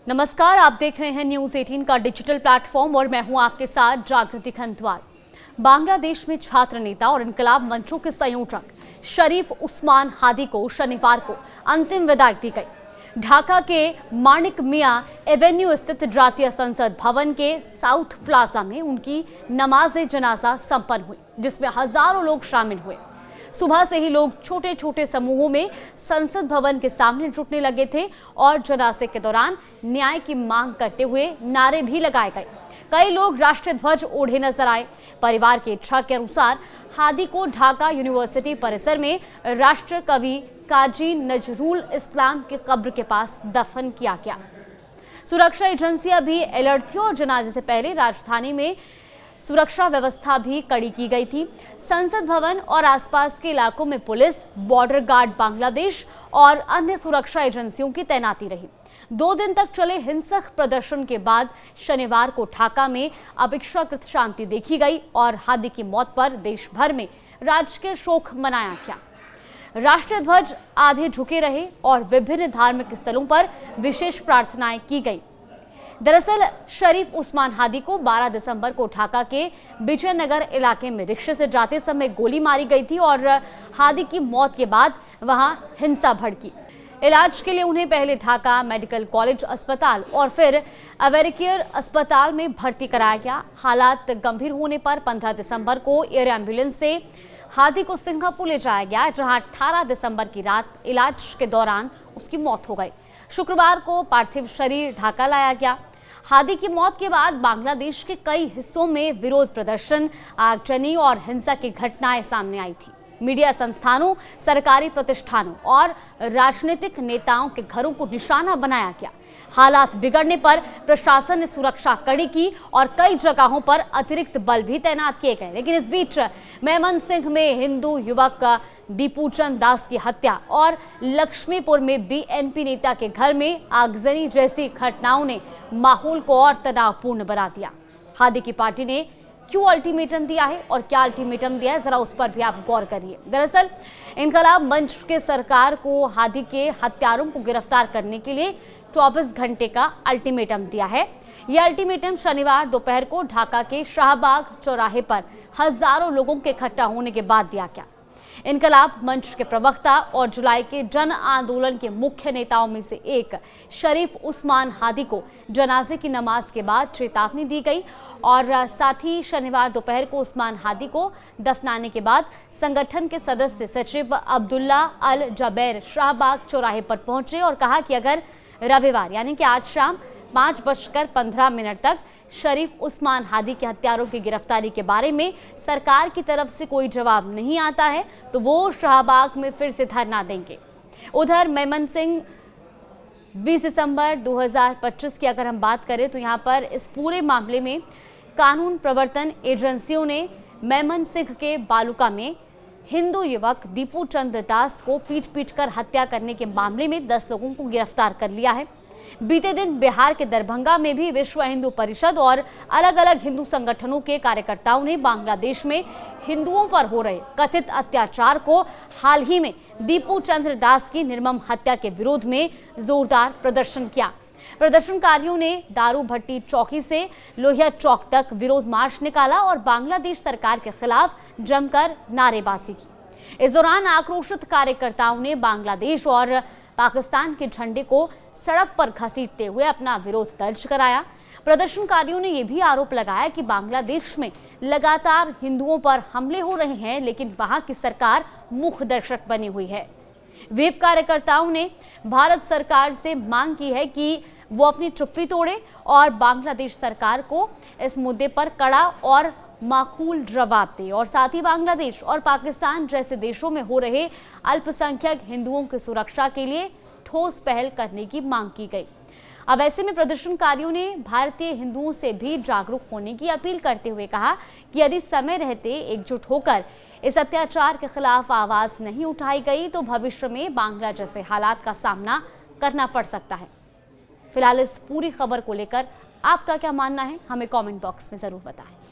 नमस्कार, आप देख रहे हैं न्यूज 18 का डिजिटल प्लेटफॉर्म और मैं हूं आपके साथ जागृति खंतवाल। बांग्लादेश में छात्र नेता और इनकलाब मंचों के संयोजक शरीफ उस्मान हादी को शनिवार को अंतिम विदाई दी गई। ढाका के मानिक मियां एवेन्यू स्थित जातीय संसद भवन के साउथ प्लाजा में उनकी नमाज जनाजा संपन्न हुई, जिसमें हजारों लोग शामिल हुए। सुबह से ही लोग छोटे छोटे समूहों में संसद भवन के सामने जुटने लगे थे और जनाजे के दौरान न्याय की मांग करते हुए नारे भी लगाए गए। कई लोग राष्ट्रीय ध्वज ओढ़े नजर आए। परिवार की इच्छा के अनुसार हादी को ढाका यूनिवर्सिटी परिसर में राष्ट्र कवि काजी नजरुल इस्लाम के कब्र के पास दफन किया गया। सुरक्षा एजेंसियां भी अलर्ट थी और जनाजे से पहले राजधानी में सुरक्षा व्यवस्था भी कड़ी की गई थी। संसद भवन और आसपास के इलाकों में पुलिस, बॉर्डर गार्ड बांग्लादेश और अन्य सुरक्षा एजेंसियों की तैनाती रही। 2 दिन तक चले हिंसक प्रदर्शन के बाद शनिवार को ढाका में अपेक्षाकृत शांति देखी गई और हादी की मौत पर देश भर में राजकीय शोक मनाया गया। राष्ट्रीय ध्वज आधे झुके रहे और विभिन्न धार्मिक स्थलों पर विशेष प्रार्थनाएं की गई। दरअसल शरीफ उस्मान हादी को 12 दिसंबर को ढाका के विजयनगर इलाके में रिक्शे से जाते समय गोली मारी गई थी और हादी की मौत के बाद वहां हिंसा भड़की। इलाज के लिए उन्हें पहले ढाका मेडिकल कॉलेज अस्पताल और फिर अवेरिकेयर अस्पताल में भर्ती कराया गया। हालात गंभीर होने पर 15 दिसंबर को एयर एम्बुलेंस से हादी को सिंगापुर ले जाया गया, जहां 18 दिसंबर की रात इलाज के दौरान उसकी मौत हो गई। शुक्रवार को पार्थिव शरीर ढाका लाया गया। हादी की मौत के बाद बांग्लादेश के कई हिस्सों में विरोध प्रदर्शन, आगजनी और हिंसा की घटनाएं सामने आई थी। मीडिया संस्थानों, सरकारी प्रतिष्ठानों और राजनीतिक नेताओं के घरों को निशाना बनाया गया। हालात बिगड़ने पर प्रशासन ने सुरक्षा कड़ी की और कई जगहों पर अतिरिक्त बल भी तैनात किए गए। लेकिन इस बीच मेमनसिंह में हिंदू युवक दीपूचंद दास की हत्या और लक्ष्मीपुर में बीएनपी नेता के घर में आगजनी जैसी घटनाओं ने माहौल को और तनावपूर्ण बना दिया। हादी की पार्टी ने क्यों अल्टीमेटम दिया है और क्या अल्टीमेटम दिया है, जरा उस पर भी आप गौर करिए। दरअसल इनकलाब मंच के सरकार को हादी के हत्यारों को गिरफ्तार करने के लिए 24 घंटे का अल्टीमेटम दिया है। यह अल्टीमेटम शनिवार दोपहर को ढाका के शाहबाग चौराहे पर हजारों लोगों के इकट्ठा होने के बाद दिया गया। इनकलाब मंच के प्रवक्ता और जुलाई के जन आंदोलन के मुख्य नेताओं में से एक शरीफ उस्मान हादी को जनाजे की नमाज के बाद चेतावनी दी गई और साथ ही शनिवार दोपहर को उस्मान हादी को दफनाने के बाद संगठन के सदस्य सचिव अब्दुल्ला अल जबैर शाहबाग चौराहे पर पहुंचे और कहा कि अगर रविवार यानी कि आज शाम 5:15 तक शरीफ उस्मान हादी के हत्यारों की गिरफ्तारी के बारे में सरकार की तरफ से कोई जवाब नहीं आता है तो वो शाहबाग में फिर से धरना देंगे। उधर मेमनसिंह 20 दिसंबर 2025 की अगर हम बात करें तो यहाँ पर इस पूरे मामले में कानून प्रवर्तन एजेंसियों ने मेमनसिंह के बालुका में हिंदू युवक दीपूचंद दास को पीट कर हत्या करने के मामले में 10 लोगों को गिरफ्तार कर लिया है। बीते दिन बिहार के दरभंगा में भी विश्व हिंदू परिषद और अलग अलग हिंदू संगठनों के कार्यकर्ताओं ने बांग्लादेश में हिंदुओं पर हो रहे कथित अत्याचार को हाल ही में दीपूचंद दास की निर्मम हत्या के विरोध में जोरदार प्रदर्शन किया। प्रदर्शनकारियों ने दारू भट्टी चौकी से लोहिया चौक तक विरोध मार्च निकाला और बांग्लादेश सरकार के खिलाफ जमकर नारेबाजी की। इस दौरान आक्रोशित कार्यकर्ताओं ने बांग्लादेश और पाकिस्तान के झंडे को सड़क पर घसीटते हुए अपना विरोध दर्ज कराया। प्रदर्शनकारियों ने यह भी आरोप लगाया कि बांग्लादेश में लगातार हिंदुओं पर हमले हो रहे हैं, लेकिन वहां की सरकार मूक दर्शक बनी हुई है। विप कार्यकर्ताओं ने भारत सरकार से मांग की है कि वो अपनी चुप्पी तोड़े और बांग्लादेश सरकार को इस मुद्दे पर कड़ा और माकूल जवाब दे और साथ ही बांग्लादेश और पाकिस्तान जैसे देशों में हो रहे अल्पसंख्यक हिंदुओं की सुरक्षा के लिए ठोस पहल करने की मांग की गई। अब ऐसे में प्रदर्शनकारियों ने भारतीय हिंदुओं से भी जागरूक होने की अपील करते हुए कहा कि यदि समय रहते एकजुट होकर इस अत्याचार के खिलाफ आवाज नहीं उठाई गई तो भविष्य में बांग्ला जैसे हालात का सामना करना पड़ सकता है। फिलहाल इस पूरी खबर को लेकर आपका क्या मानना है, हमें कमेंट बॉक्स में जरूर बताएं।